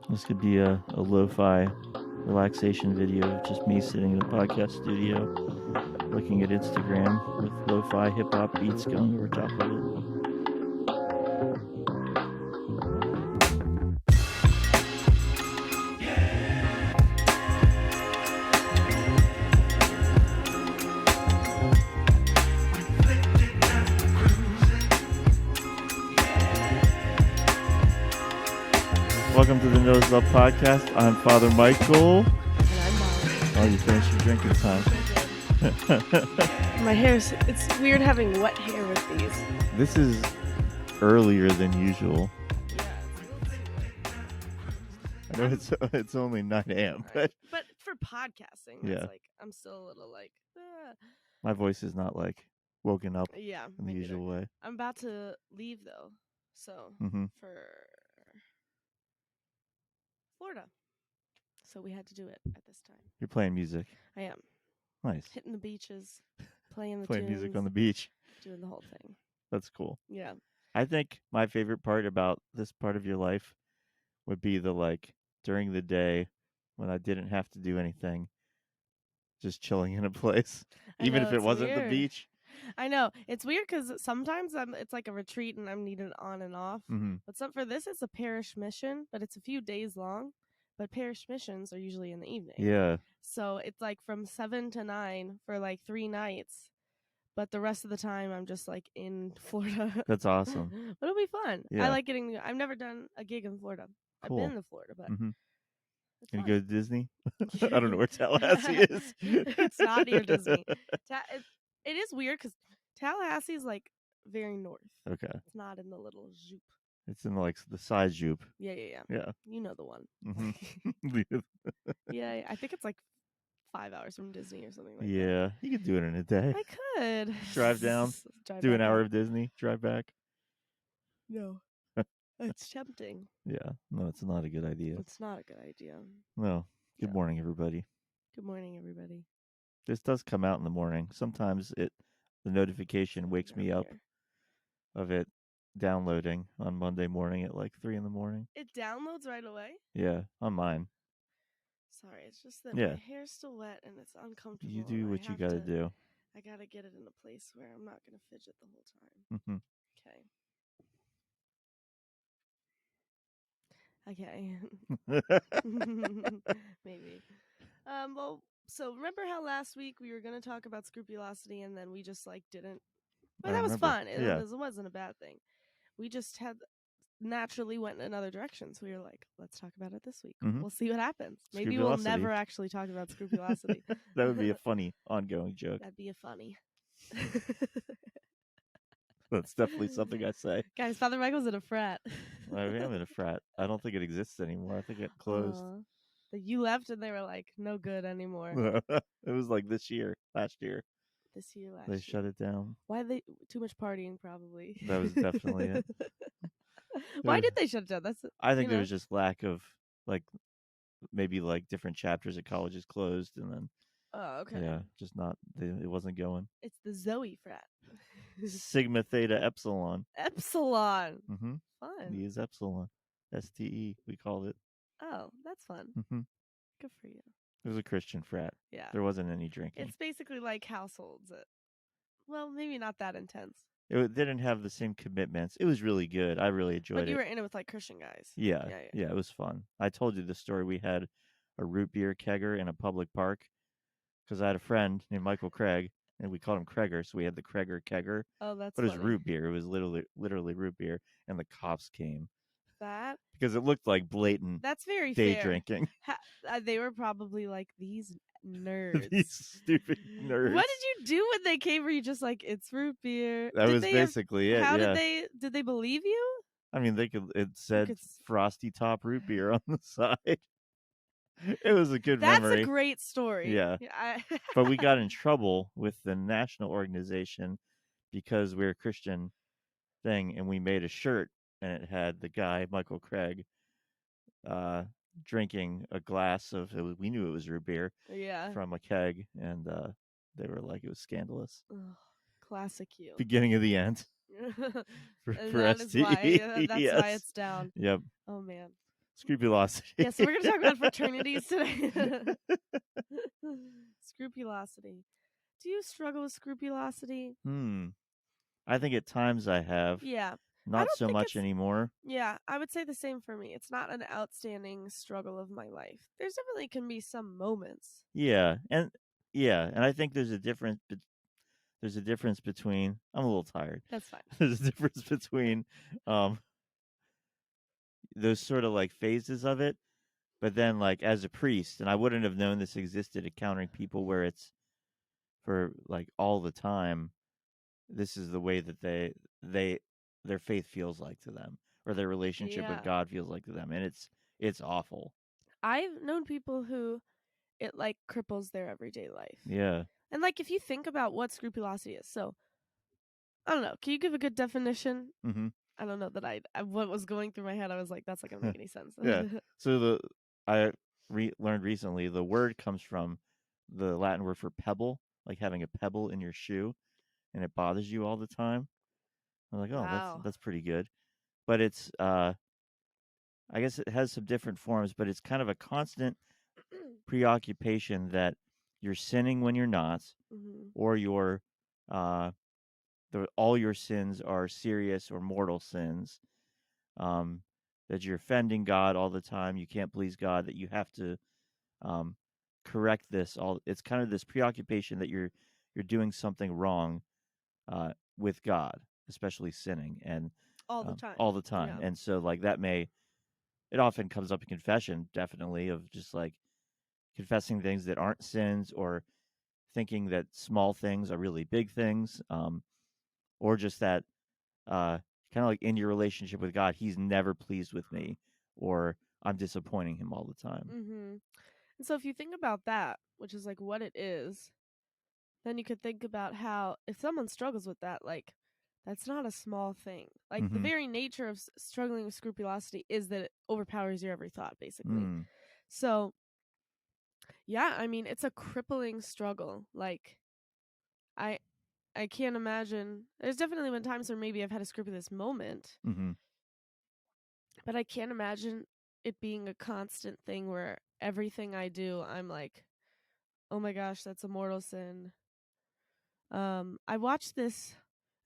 This could be a lo-fi relaxation video of just me sitting in the podcast studio looking at Instagram with lo-fi hip-hop beats going over top of it. Welcome to the knowHis.love podcast. I'm Father Michael. And I'm Molly. Oh, you finished your drinking time. My hair's, it's weird having wet hair with these. This is earlier than usual. Yeah, I know it's only 9 a.m., but for podcasting, Yeah. it's like, I'm still a little like, my voice is not like woken up yeah. in the me neither. usual way. I'm about to leave though, so Mm-hmm. for Florida. So we had to do it at this time. You're playing music. I am. Nice. Hitting the beaches, playing the Playing tunes, music on the beach. doing the whole thing. That's cool. Yeah. I think my favorite part about this part of your life would be the during the day when I didn't have to do anything, just chilling in a place, even if it wasn't the beach. I know. It's weird because sometimes it's like a retreat and I'm needed on and off. Mm-hmm. But for this, it's a parish mission, but it's a few days long. But parish missions are usually in the evening. Yeah. So it's like from 7 to 9 for like 3 nights. But the rest of the time, I'm just like in Florida. That's awesome. But it'll be fun. Yeah. I like I've never done a gig in Florida. Cool. I've been to Florida, but Mm-hmm. it's Can you fun. go to Disney? I don't know where Tallahassee is. It's not near Disney. It is weird because Tallahassee is like very north. Okay. It's not in the little zoop. It's in the side Jupe. Yeah. Yeah. You know the one. Mm-hmm. Yeah, I think it's like 5 hours from Disney or something like that. Yeah, you could do it in a day. I could. Drive down, do an hour of Disney, drive back. No. It's tempting. Yeah, no, it's not a good idea. It's not a good idea. No. Good morning, everybody. Good morning, everybody. This does come out in the morning. Sometimes the notification wakes me up of it downloading on Monday morning at like 3 a.m. It downloads right away? Yeah, on mine. Sorry, it's just that my hair's still wet and it's uncomfortable. You do what you gotta do. I gotta get it in a place where I'm not gonna fidget the whole Mm-hmm. time. Okay. Maybe. Well, so remember how last week we were gonna talk about scrupulosity and then we just like didn't. But that was fun. It wasn't a bad thing. We just naturally went in another direction. So we were like, let's talk about it this week. Mm-hmm. We'll see what happens. Maybe we'll never actually talk about scrupulosity. That would be a funny ongoing joke. That'd be a funny. That's definitely something I say. Guys, Father Michael's in a frat. I am in a frat. I don't think it exists anymore. I think it closed. You left and they were like, no good anymore. It was like last year. They shut it down. Why too much partying, probably. That was definitely it. Why did they shut it down? I think there was just lack of maybe different chapters at colleges closed and then. Oh, okay. Yeah, just not. It wasn't going. It's the Zoe frat. Sigma Theta Epsilon. Epsilon. Mm-hmm. Fun. He is Epsilon. STE, we called it. Oh, that's fun. Mm-hmm. Good for you. It was a Christian frat. Yeah. There wasn't any drinking. It's basically like households. Well, maybe not that intense. It didn't have the same commitments. It was really good. I really enjoyed it. But you were in it with Christian guys. Yeah, it was fun. I told you the story. We had a root beer kegger in a public park because I had a friend named Michael Craig, and we called him Kreger, so we had the Kreger kegger. Oh, that's But it was root beer. It was literally root beer, and the cops came. That? Because it looked like blatant That's very day fair. drinking. They were probably like, these nerds. These stupid nerds. What did you do when they came? Were you just like, it's root beer? That was basically it. How did they believe you? I mean, it said Frosty Top root beer on the side. It was a good memory. That's a great story. Yeah. But we got in trouble with the national organization because we're a Christian thing, and we made a shirt, and it had the guy, Michael Craig, drinking a glass of, we knew it was root beer from a keg, and they were like, it was scandalous. Ugh, classic you. Beginning of the end. for that STE. That's why it's down. Yep. Oh, man. Scrupulosity. Yeah, so we're going to talk about fraternities today. Scrupulosity. Do you struggle with scrupulosity? I think at times I have. Yeah. I Not don't so think much it's. anymore. Yeah, I would say the same for me. It's not an outstanding struggle of my life. There's definitely can be some moments. Yeah, and I think there's a difference. There's a difference between. I'm a little tired. That's fine. There's a difference between um, those sort of like phases of it. But then, like as a priest, and I wouldn't have known this existed, encountering people where it's for like all the time. This is the way that they their faith feels like to them, or their relationship with Yeah. God feels like to them, and it's awful. I've known people who it like cripples their everyday life. Yeah. And like if you think about what scrupulosity is, so I don't know, can you give a good definition? Mm-hmm. I don't know that what was going through my head. I was like, that's not gonna make any sense. Yeah. So I learned recently the word comes from the Latin word for pebble, like having a pebble in your shoe, and it bothers you all the time. I'm like, oh, Wow. that's pretty good. But it's I guess it has some different forms, but it's kind of a constant preoccupation that you're sinning when you're not, Mm-hmm. or you're uh, all your sins are serious or mortal sins. Um, that you're offending God all the time. You can't please God. That you have to um, correct this. All it's kind of this preoccupation that you're doing something wrong with God, especially sinning and All the time. all the time. Yeah. And so like that may it often comes up in confession, definitely, of just like confessing things that aren't sins, or thinking that small things are really big things, or just that uh, kind of like in your relationship with God, He's never pleased with me, or I'm disappointing Him all the time. Mm-hmm. And so if you think about that, which is like what it is, then you could think about how if someone struggles with that, like that's not a small thing. Like the Mm-hmm. very nature of struggling with scrupulosity is that it overpowers your every thought, basically. Mm. So yeah, I mean it's a crippling struggle. Like I I can't imagine. There's definitely been times where maybe I've had a scrupulous moment, Mm-hmm. but I can't imagine it being a constant thing where everything I do, I'm like, oh my gosh, that's a mortal sin. I watched this,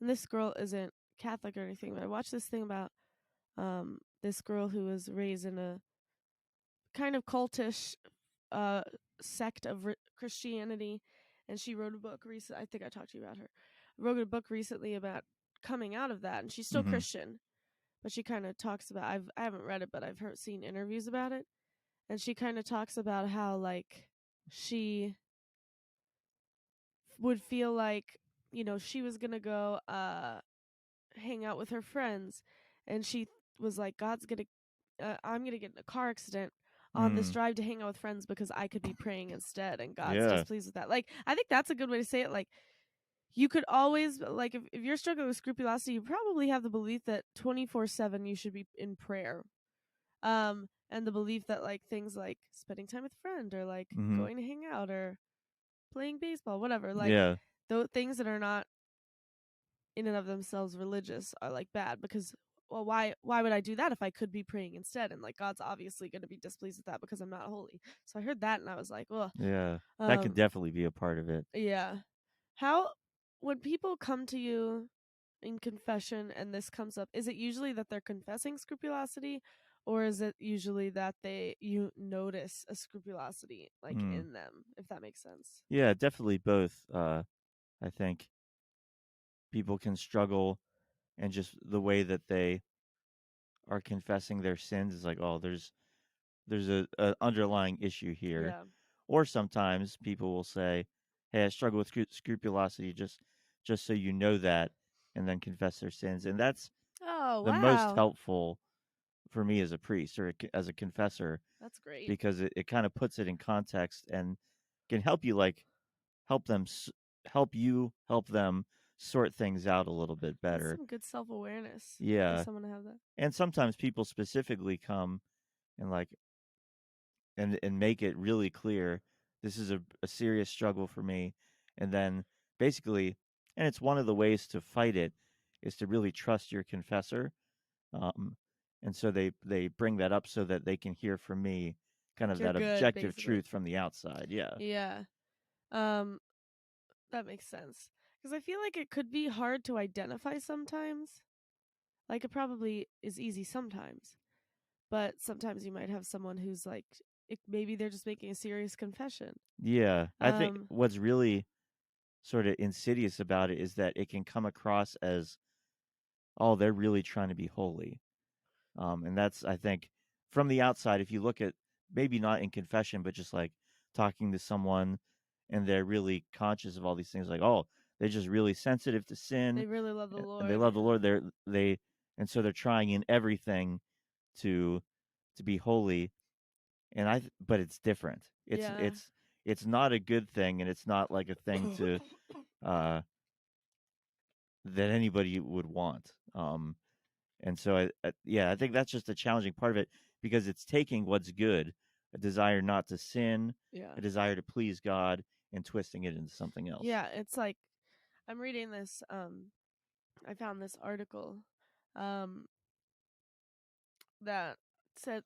and this girl isn't Catholic or anything, but I watched this thing about this girl who was raised in a kind of cultish uh sect of Christianity, and she wrote a book recently. I think I talked to you about her. Wrote a book recently about coming out of that, and she's still Mm-hmm. Christian, but she kind of talks about. I haven't read it, but I've seen interviews about it, and she kind of talks about how like she would feel like she was gonna go hang out with her friends, and she was like, God's gonna I'm gonna get in a car accident on this Mm. drive to hang out with friends because I could be praying instead, and God's Yeah. displeased with that. Like I think that's a good way to say it. Like you could always like if you're struggling with scrupulosity, you probably have the belief that 24/7 you should be in prayer. And the belief that like things like spending time with a friend or like Mm-hmm. going to hang out or playing baseball, whatever, like Yeah. those things that are not in and of themselves religious are like bad because well why would I do that if I could be praying instead, and like God's obviously going to be displeased with that because I'm not holy. So I heard that and I was like, well, Yeah. That could um definitely be a part of it. yeah. How when people come to you in confession and this comes up, is it usually that they're confessing scrupulosity, or is it usually that you notice a scrupulosity like Mm. in them, if that makes sense? Yeah, definitely both. I think people can struggle, and just the way that they are confessing their sins is like, oh, there's a underlying issue here. Yeah. Or sometimes people will say, hey, I struggle with scrupulosity, just so you know that, and then confess their sins. And that's Oh, the most wow. helpful for me as a priest, or as a confessor, That's great. because it kind of puts it in context and can help you, like help them help them sort things out a little bit That's better. some good self-awareness for Yeah. someone to have that. And sometimes people specifically come and like and make it really clear, this is a serious struggle for me. And then basically, and it's one of the ways to fight it, is to really trust your confessor, um, and so they bring that up so that they can hear from me kind Like of you're that good, objective basically. truth from the outside. Yeah. Yeah. That makes sense. Because I feel like it could be hard to identify sometimes. Like it probably is easy sometimes, but sometimes you might have someone who's like, maybe they're just making a serious confession. Yeah. I think Um, what's really sort of insidious about it is that it can come across as, oh, they're really trying to be holy. And that's, I think, from the outside, if you look at maybe not in confession, but just like talking to someone and they're really conscious of all these things, like, oh, they're just really sensitive to sin they really love the and they Lord. love the Lord. And so they're trying in everything to be holy. And but it's different. Yeah. It's not a good thing, and it's not like a thing to uh that anybody would want. And so yeah, I think that's just a challenging part of it because it's taking what's good, a desire not to sin, Yeah. a desire to please God, and twisting it into something else. Yeah, it's like I'm reading this I found this article um that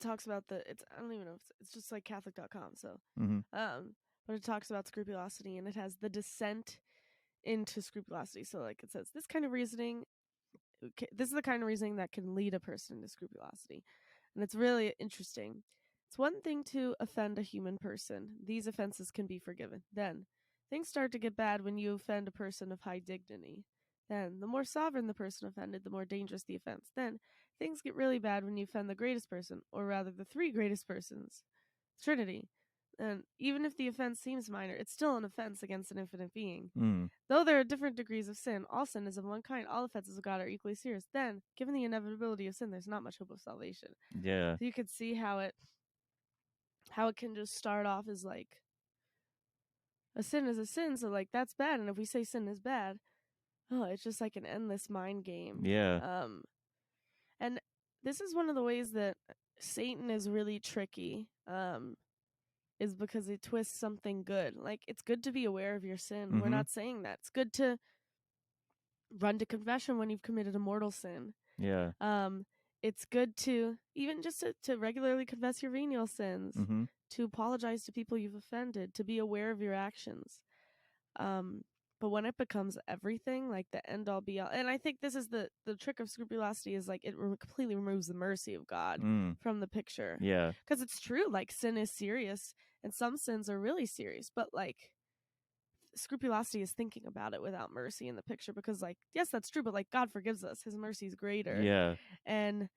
talks about it's I don't even know if it's just like catholic.com, so Mm-hmm. um but it talks about scrupulosity and it has the descent into scrupulosity. So like it says this is the kind of reasoning that can lead a person to scrupulosity. And it's really interesting. It's one thing to offend a human person. These offenses can be forgiven. Then, things start to get bad when you offend a person of high dignity. Then, the more sovereign the person offended, the more dangerous the offense. Then, things get really bad when you offend the greatest person, or rather the three greatest persons. Trinity. And even if the offense seems minor, it's still an offense against an infinite being. Mm. Though there are different degrees of sin, all sin is of one kind. All offenses of God are equally serious. Then, given the inevitability of sin, there's not much hope of salvation. Yeah. So you could see how it can just start off as like a sin is a sin, so like that's bad. And if we say sin is bad, oh, it's just like an endless mind game. Yeah. And this is one of the ways that Satan is really tricky. Is because it twists something good. Like it's good to be aware of your sin. We're Mm-hmm. not saying that. It's good to run to confession when you've committed a mortal sin. Yeah. Um, it's good to even just to regularly confess your venial sins, Mm-hmm. to apologize to people you've offended, to be aware of your actions. Um, but when it becomes everything, like the end all be all, and I think this is the trick of scrupulosity is like it completely removes the mercy of God Mm. from the picture. Yeah. Because it's true, like sin is serious, and some sins are really serious, but like scrupulosity is thinking about it without mercy in the picture because like yes that's true but like God forgives us, his mercy is greater. Yeah. And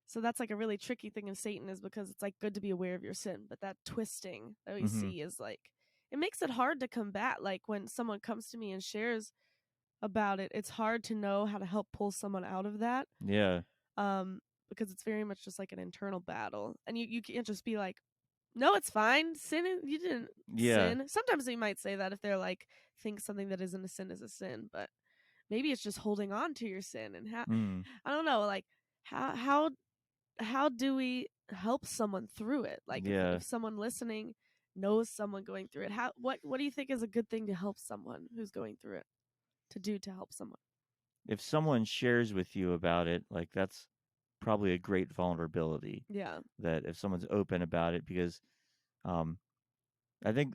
so that's like a really tricky thing of Satan is because it's like good to be aware of your sin, but that twisting that we Mm-hmm. see is like it makes it hard to combat. Like when someone comes to me and shares about it, it's hard to know how to help pull someone out of that. Yeah. um because it's very much just like an internal battle and you can't just be like no, it's fine. You didn't Yeah. sin. Sometimes they might say that if they're like, think something that isn't a sin is a sin, but maybe it's just holding on to your sin and Mm. I don't know, like how how do we help someone through it? Like Yeah. if someone listening knows someone going through it, what do you think is a good thing to help someone who's going through it to do to help someone? If someone shares with you about it, like that's probably a great vulnerability. Yeah. That if someone's open about it, because um, I think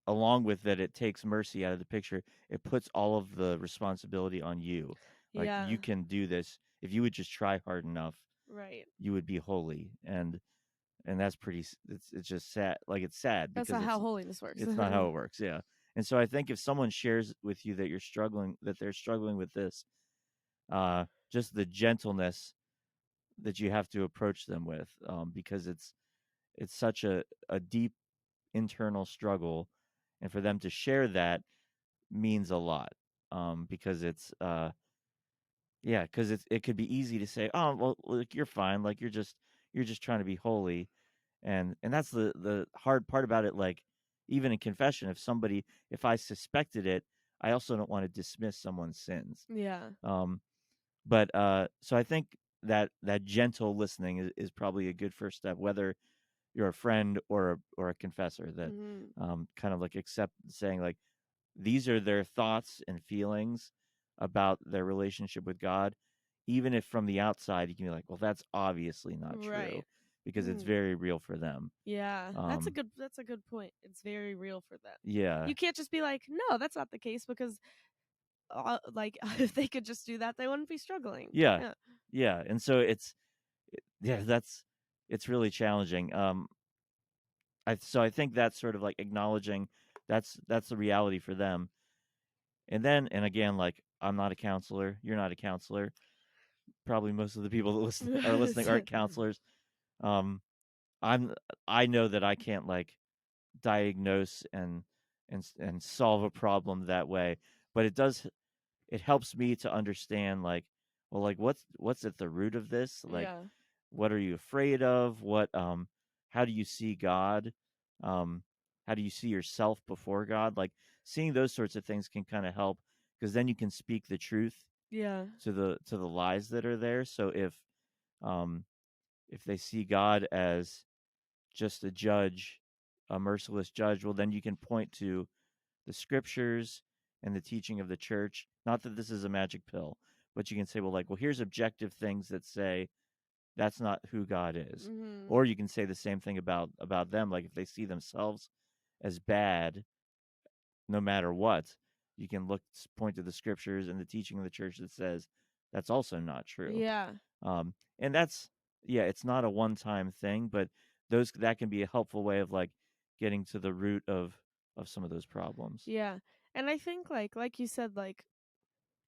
along with that, it takes mercy out of the picture. It puts all of the responsibility on you. Like Yeah. you can do this if you would just try hard enough. Right. You would be holy, and that's pretty. It's just sad. Like it's sad That's because not how holiness works. it's not how it works. Yeah. And so I think if someone shares with you that they're struggling with this, just the gentleness that you have to approach them with, because it's such a deep internal struggle, and for them to share that means a lot, because it could be easy to say, oh well, look, you're fine, like you're just trying to be holy, and that's the hard part about it. Like even in confession, if I suspected it, I also don't want to dismiss someone's sins. Yeah. um but so I think that gentle listening is probably a good first step, whether you're a friend or a confessor, that Mm-hmm. kind of like accept saying like these are their thoughts and feelings about their relationship with God. even if from the outside you can be like, well, that's obviously not true Right. because it's Mm. very real for them. Yeah, that's a good point. It's very real for them. Yeah. You can't just be like, "No, that's not the case," because like if they could just do that, they wouldn't be struggling. Yeah. Yeah. Yeah. And so yeah, it's really challenging. I think that's sort of like acknowledging that's the reality for them. And again, like, I'm not a counselor, you're not a counselor. Probably most of the people that are listening aren't counselors. Um, I'm I know that I can't like diagnose and solve a problem that way, but it helps me to understand, like, well, like, what's at the root of this? Like, Yeah. what are you afraid of? How do you see God? Um, how do you see yourself before God? Like, seeing those sorts of things can kind of help, because then you can speak the truth Yeah. to the lies that are there. So um if they see God as just a judge, a merciless judge, well, then you can point to the scriptures and the teaching of the church. Not that this is a magic pill, but you can say, well, like, well, here's objective things that say that's not who God is. Mhm. Or you can say the same thing about them. Like, if they see themselves as bad, no matter what, you can point to the scriptures and the teaching of the church that says that's also not true. Yeah. And that's, yeah, it's not a one-time thing, but that can be a helpful way of like getting to the root of some of those problems. Yeah. And I think like you said, like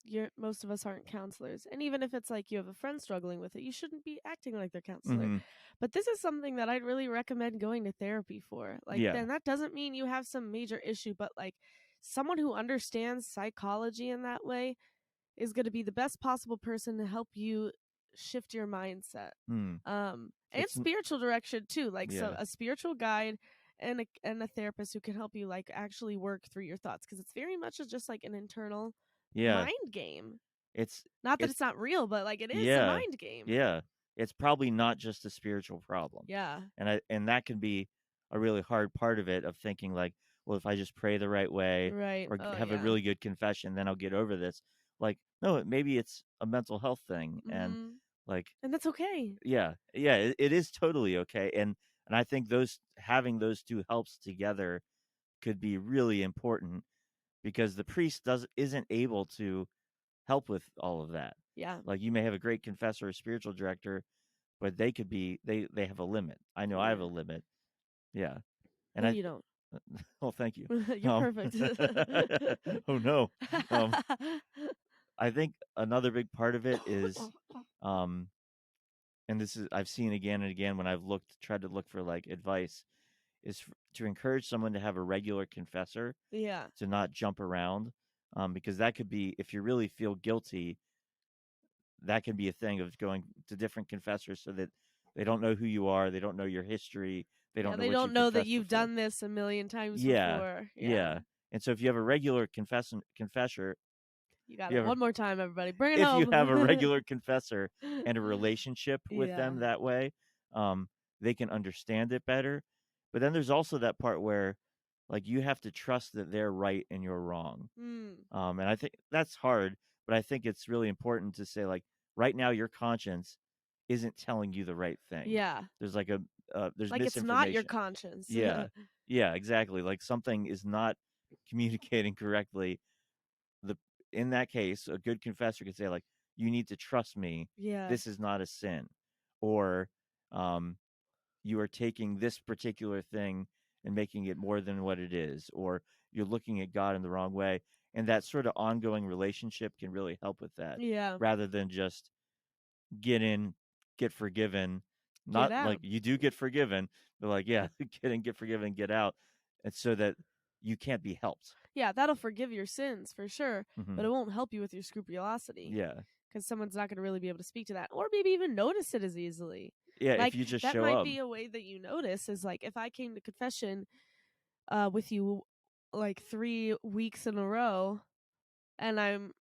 you're most of us aren't counselors. And even if it's like you have a friend struggling with it, you shouldn't be acting like their counselor. Mm-hmm. But this is something that I'd really recommend going to therapy for. Like Yeah. then that doesn't mean you have some major issue, but like someone who understands psychology in that way is going to be the best possible person to help you shift your mindset. Mm. And It's spiritual direction too, like so yeah. a spiritual guide and a therapist who can help you like actually work through your thoughts, because it's very much just like an internal Yeah. mind game. It's Not that it's it's not real, but like it is a yeah. mind game. Yeah. It's probably not just a spiritual problem. Yeah. And that can be a really hard part of it, of thinking like, well, if I just pray the right way Right. or Oh have a yeah. really good confession, then I'll get over this. Like, no, maybe it's a mental health thing. And Mhm. like, And that's okay. yeah, yeah, it is totally okay. And I think having those two helps together could be really important, because the priest isn't able to help with all of that. Yeah. Like, you may have a great confessor or spiritual director, but they have a limit. I know I have Yeah. a limit. Yeah. And No, you don't. well, thank you. You're Um, perfect. oh no. Um, I think another big part of it is, um, and this is I've seen again and again when tried to look for like advice, is to encourage someone to have a regular confessor, Yeah. to not jump around, because that could be, if you really feel guilty, that can be a thing of going to different confessors so that they don't know who you are, they don't know your history, they Yeah, don't know they what don't you've know that confessed you've before. done this a million times Yeah, before. Yeah. yeah. And so if you have a regular confessor, You got if you it. have a, One more time, everybody. Bring it if you have a home. regular confessor and a relationship with Yeah. them that way, um, they can understand it better. But then there's also that part where, like, you have to trust that they're right and you're wrong. Mm. And I think that's hard, but I think it's really important to say, like, right now your conscience isn't telling you the right thing. Yeah. There's like there's Like it's not your misinformation. conscience. Yeah, yeah, exactly. Like, something is not communicating correctly. The In that case, a good confessor could say, like, you need to trust me. Yeah. This is not a sin, or um, you are taking this particular thing and making it more than what it is, or you're looking at God in the wrong way. And that sort of ongoing relationship can really help with that, Yeah. rather than just get in, get forgiven. Get Not like out. you do get forgiven, but like, yeah, get in, get forgiven, get out. And so that you can't be helped. Yeah, that'll forgive your sins for sure, Hmm. but it won't help you with your scrupulosity, Yeah. because someone's not going to really be able to speak to that, or maybe even notice it as easily. Yeah. If Like you just that show might up. be a way that you notice is like if I came to confession with you like 3 weeks in a row, and I'm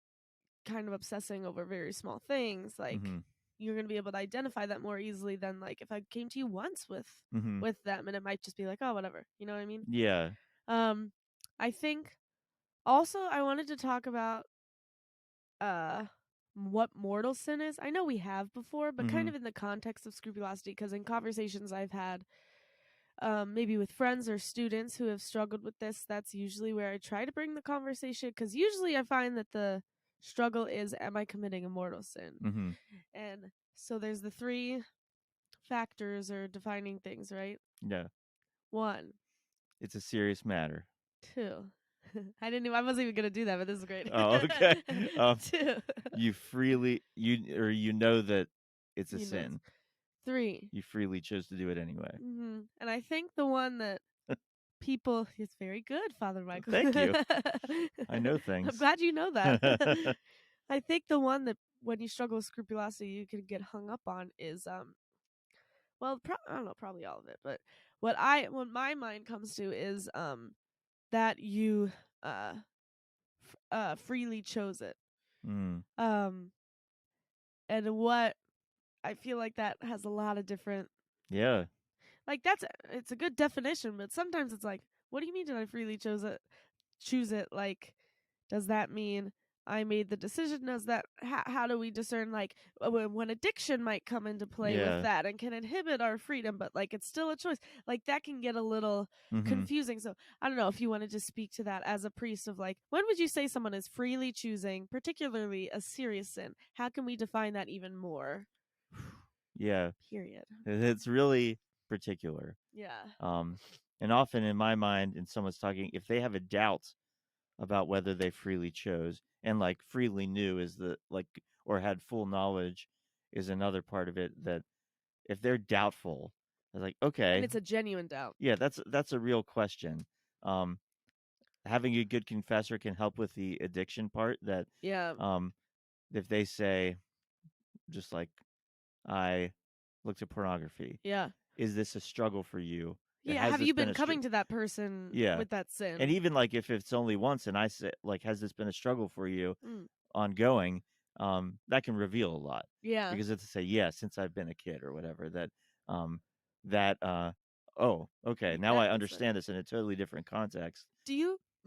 kind of obsessing over very small things, like Hmm. you're going to be able to identify that more easily than like if I came to you once Hmm. with them, and it might just be like, oh, whatever. You know what I mean? Yeah. Um I think also I wanted to talk about uh what mortal sin is. I know we have before, but kind Mhm. of in the context of scrupulosity, because in conversations I've had, maybe with friends or students who have struggled with this, that's usually where I try to bring the conversation, because usually I find that the struggle is, am I committing a mortal sin? Mhm. And so there's the three factors or defining things, right? Yeah. One, It's a serious matter. two. I wasn't even gonna do that, but this is great. Oh, okay. Two. You know that it's a You know, it's sin. three. You freely chose to do it anyway. And I think the one that people, it's very good, Father Michael. Thank you. I know I'm things. glad you know that. I think the one that when you struggle with scrupulosity, you can get hung up on is well, I don't know, probably all of it, but what my mind comes to is that you uh freely chose it. Mm. Um and what I feel like that has a lot of different, Yeah. like, it's a good definition, but sometimes it's like, what do you mean did I freely choose it? Like, does that mean I made the decision? Does that how do we discern, like, when addiction might come into play with Yeah. that and can inhibit our freedom, but like it's still a choice. Like that can get a little Mhm. confusing. So I don't know if you wanted to speak to that as a priest of like, when would you say someone is freely choosing, particularly a serious sin? How can we define that even more? Yeah. Period. It's really particular. Yeah. Um and often in my mind, and someone's talking, if they have a doubt about whether they freely chose, and like freely knew is the like, or had full knowledge is another part of it, that if they're doubtful, they're like, And okay, it's a genuine doubt. yeah, that's a real question. Um, Having a good confessor can help with the addiction part. That Yeah. um, if they say, just like, I looked at pornography, Yeah. is this a struggle for you? Yeah. Has Have this you been been a coming to that person yeah? with that And sin? even like if it's only once, and I say, like, has this been a struggle for you Mm. ongoing? That can reveal a lot, Yeah. because it's to say, yeah, since I've been a kid or whatever, that um, that oh, okay, now That I insight. understand this in a totally different context.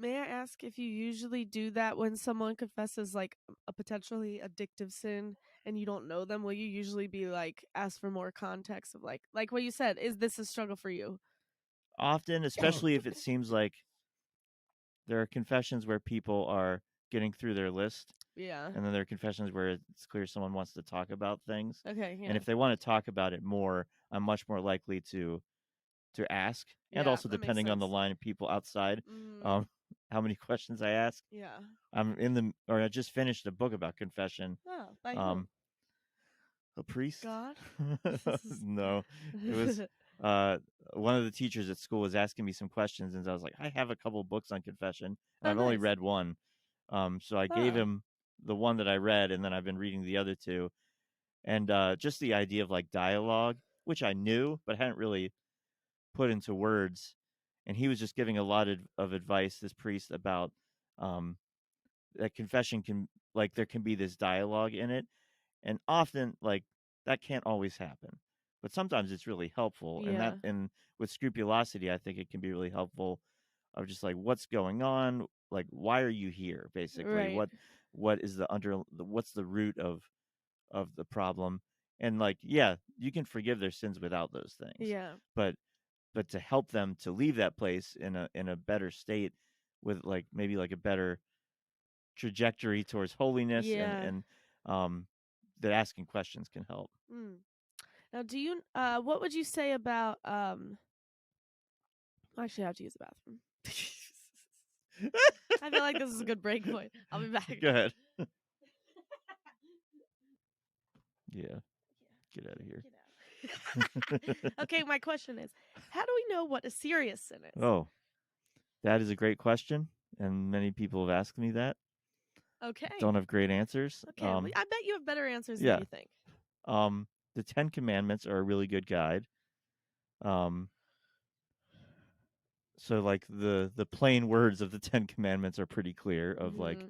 May I ask if you usually do that when someone confesses like a potentially addictive sin and you don't know them? Will you usually be like, ask for more context of like what you said, is this a struggle for you? Often, especially if it seems like there are confessions where people are getting through their list, Yeah. and then there are confessions where it's clear someone wants to talk about things. Okay, And yeah. if they want to talk about it more, I'm much more likely to ask. And Yeah, also that makes depending on the sense. line of people outside, Mm, how many questions I ask. yeah. I just finished a book about confession. Oh, by who? Um, a priest? God? No, it was uh one of the teachers at school was asking me some questions, and I was like, I have a couple books on confession, and Oh, I've only nice. read one. So I gave Oh, him the one that I read, and then I've been reading the other two. And just the idea of like dialogue, which I knew but hadn't really put into words. And he was just giving a lot of advice, this priest, about um, that confession can, like, there can be this dialogue in it, and often like that can't always happen, but sometimes it's really helpful. yeah. And with scrupulosity, I think it can be really helpful, of just like, what's going on, like, why are you here, basically, Right. what is what's the root of the problem. And like, yeah, you can forgive their sins without those things, Yeah. but to help them to leave that place in a better state, with like maybe like a better trajectory towards holiness, Yeah. and um that asking questions can help. Mm. Now, what would you say about actually I have to use the bathroom. I feel like this is a good break point. I'll be back. Go ahead. Yeah, get out of here. Get out. Okay, my question is, how do we know what a serious sin is? Oh, that is a great question, and many people have asked me that. Okay. Don't have great answers. Okay. Well, I bet you have better answers than Yeah. you think. The 10 Commandments are a really good guide. Um, so like the plain words of the 10 Commandments are pretty clear. Of like,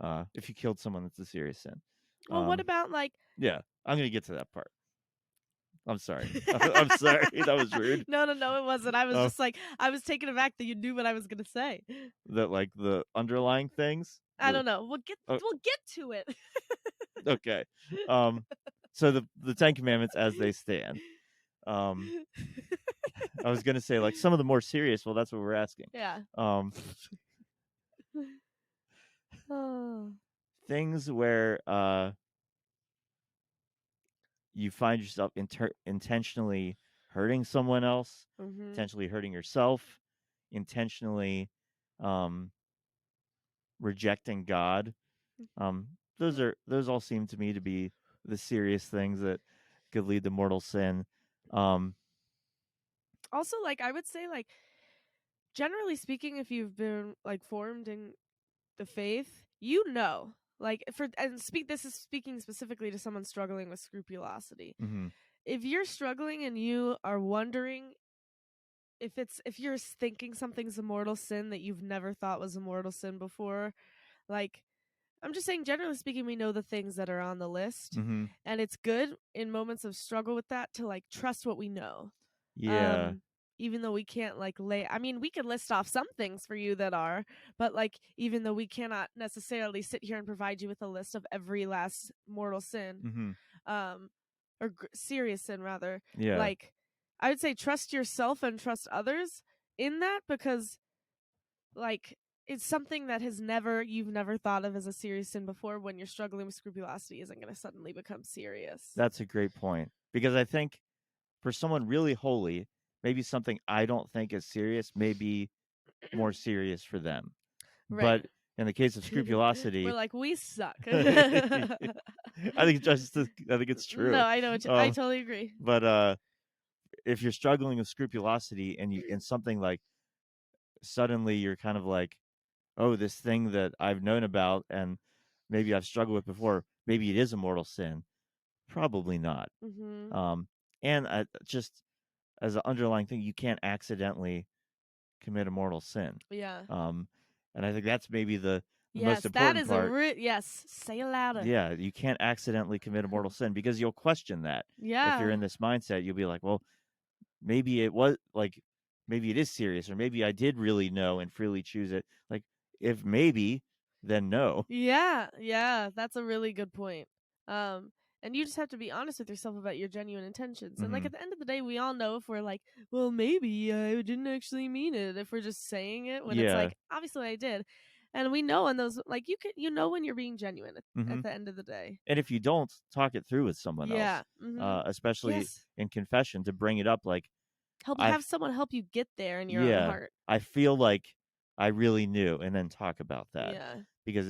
Hmm. if you killed someone, that's a serious sin. Well, what about like? Yeah, I'm gonna get to that part. I'm sorry. I'm sorry. That was rude. No, it wasn't. I was Um, just like, I was taken aback that you knew what I was gonna say. that like the underlying things. I don't know. Oh, We'll get to it. Okay. So the Ten Commandments as they stand. I was gonna say like some of the more serious. Well, that's what we're asking. Yeah. Oh. Things where you find yourself intentionally hurting someone else, intentionally hurting yourself, intentionally um, rejecting God. Those all seem to me to be the serious things that could lead to mortal sin. Also, like I would say, like generally speaking, if you've been like formed in the faith, like this is speaking specifically to someone struggling with scrupulosity. Mm-hmm. If you're struggling and you are wondering if you're thinking something's a mortal sin that you've never thought was a mortal sin before, like I'm just saying, generally speaking, we know the things that are on the list, Mm-hmm. and it's good in moments of struggle with that to like trust what we know. Yeah. Um, even though we can't like I mean, we can list off some things for you that are, but like even though we cannot necessarily sit here and provide you with a list of every last mortal sin, Mm-hmm. um, or serious sin rather, Yeah. like I would say trust yourself and trust others in that because like it's something that you've never thought of as a serious sin before. When you're struggling with scrupulosity isn't going to suddenly become serious. That's a great point because I think for someone really holy, maybe something I don't think is serious may be more serious for them. Right. But in the case of We're scrupulosity, like, we suck. I think it's No, true. I know I Um, totally agree. but if you're struggling with scrupulosity and you in something like suddenly you're kind of like, oh, this thing that I've known about and maybe I've struggled with before, maybe it is a mortal sin. Probably not. Mm-hmm. Um, and just as an underlying thing, you can't accidentally commit a mortal sin. Yeah. Um, and I think that's maybe the most Yes, that important is a part. yes. Say it louder. Yeah, you can't accidentally commit a mortal sin because you'll question that. If you're Yeah. in this mindset, you'll be like, well, maybe it was like, maybe it is serious, or maybe I did really know and freely choose it. Like, if maybe, then no. Yeah, yeah, that's a really good point. Um, and you just have to be honest with yourself about your genuine intentions. And like Mm-hmm. at the end of the day, we all know if we're like, well, maybe I didn't actually mean it. If we're just saying it when it's Yeah. like, obviously I did. And we know when those like you know when you're being genuine Mm-hmm. at the end of the day. And if you don't, talk it through with someone Yeah. else, Mm-hmm. especially Yes. in confession, to bring it up. Like, Have I've someone help you get there in your own yeah, heart. I feel like I really knew, and then talk about that Yeah. because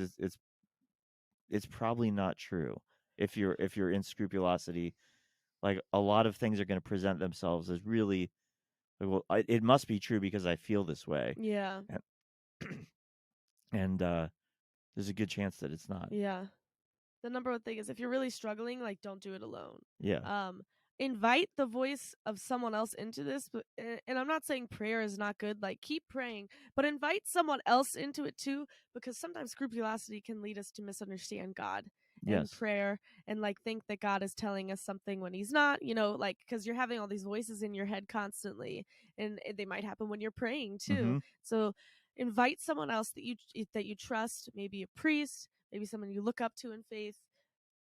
it's probably not true. If you're in scrupulosity, like a lot of things are going to present themselves as really like, well, it must be true because I feel this way, Yeah. and, and there's a good chance that it's not. Yeah. The number one thing is if you're really struggling, like don't do it alone. Yeah. Um, invite the voice of someone else into this, but and I'm not saying prayer is not good. Like keep praying, but invite someone else into it too, because sometimes scrupulosity can lead us to misunderstand God and Yes. prayer and like think that God is telling us something when he's not, like because you're having all these voices in your head constantly and they might happen when you're praying too. Mm-hmm. So invite someone else that you trust, maybe a priest, maybe someone you look up to in faith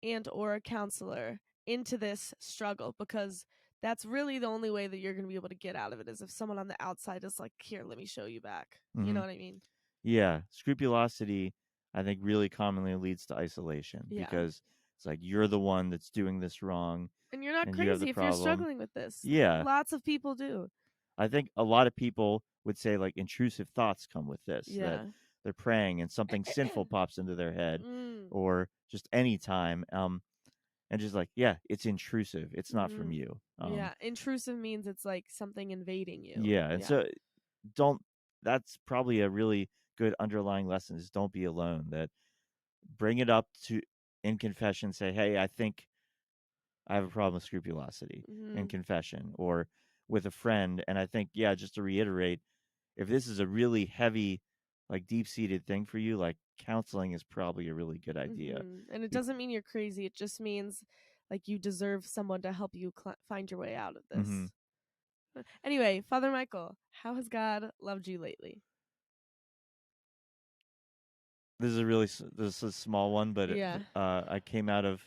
and or a counselor into this struggle because that's really the only way that you're going to be able to get out of it is if someone on the outside is like, here, let me show you back. You Mm-hmm. know what I mean? Yeah. Scrupulosity, I think, really commonly leads to isolation Yeah. because it's like you're the one that's doing this wrong, And you're not and you have the crazy if you're problem. struggling with this. Yeah. Lots of people do. I think a lot of people would say like intrusive thoughts come with this, that Yeah. they're praying and something sinful pops into their head, Mm. or just any time, and just like, yeah, it's intrusive. It's not from Mm. you. Yeah. Intrusive means it's like something invading you. Yeah, and Yeah. so don't. That's probably a really good underlying lesson is don't be alone. That bring it up to in confession. Say, hey, I think I have a problem with scrupulosity in Mm-hmm. confession, or with a friend. And I think, yeah, just to reiterate, if this is a really heavy, like deep seated thing for you, like counseling is probably a really good idea. Mm-hmm. And it doesn't mean you're crazy. It just means like you deserve someone to help you find your way out of Mm-hmm. this. Anyway, Father Michael, how has God loved you lately? This is a small one, but Yeah. I came out of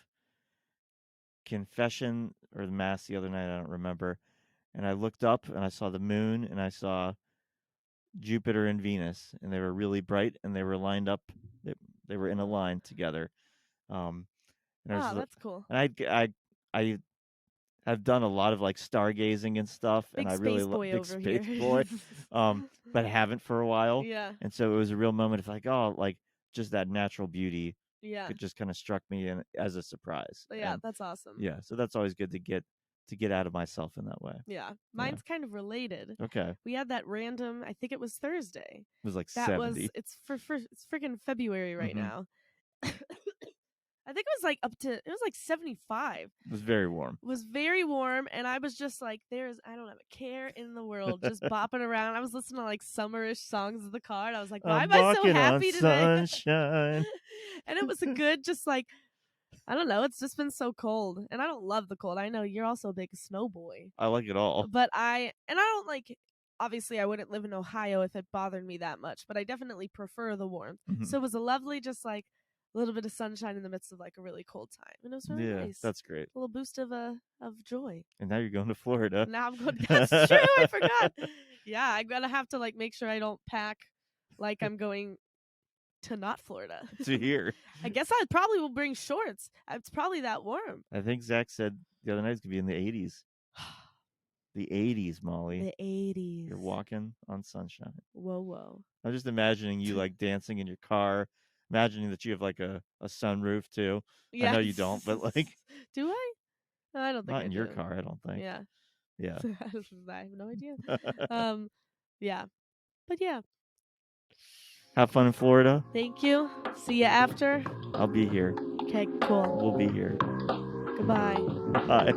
confession or the mass the other night. I don't remember. And I looked up and I saw the moon and I saw Jupiter and Venus, and they were really bright and they were lined up. They were in a line together. And Oh, that's cool. And I have done a lot of like stargazing and stuff, big and I space really boy big over space here. boy, but haven't for a while. Yeah. And so it was a real moment of like, oh, like just that natural beauty. Yeah. It just kind of struck me as a surprise. Yeah, And that's awesome. yeah, so that's always good to get out of myself in that way. Yeah, mine's kind of related. Okay. We had that random. I think it was Thursday. It was like That 70. it's it's freaking February right now. I think it was like it was like 75. It was very warm. It was very warm, and I was just like, I don't have a care in the world, just bopping around. I was listening to like summerish songs in the car, and I was like, why am I so happy today? Sunshine. And it was a good, just like, I don't know, it's just been so cold, and I don't love the cold. I know you're also a big snow boy. I like it all. But I don't like, obviously I wouldn't live in Ohio if it bothered me that much, but I definitely prefer the warmth. So it was a lovely, just like a little bit of sunshine in the midst of like a really cold time, and it was really nice. That's great. A little boost of joy. And now you're going to Florida. Now I'm going. That's true. I forgot. Yeah, I'm gonna have to like make sure I don't pack like I'm going to not Florida. To here. I guess I probably will bring shorts. It's probably that warm. I think Zach said the other night it's gonna be in the 80s. The 80s, Molly. The 80s. You're walking on sunshine. Whoa. I'm just imagining you like dancing in your car, imagining that you have like a sunroof too. Yeah. I know you don't, but like. Do I? No, I don't think not I in do. your car, I don't think. Yeah. Yeah. I have no idea. Yeah. But yeah. Have fun in Florida. Thank you. See you after. I'll be here. Okay, cool. We'll be here. Goodbye. Bye.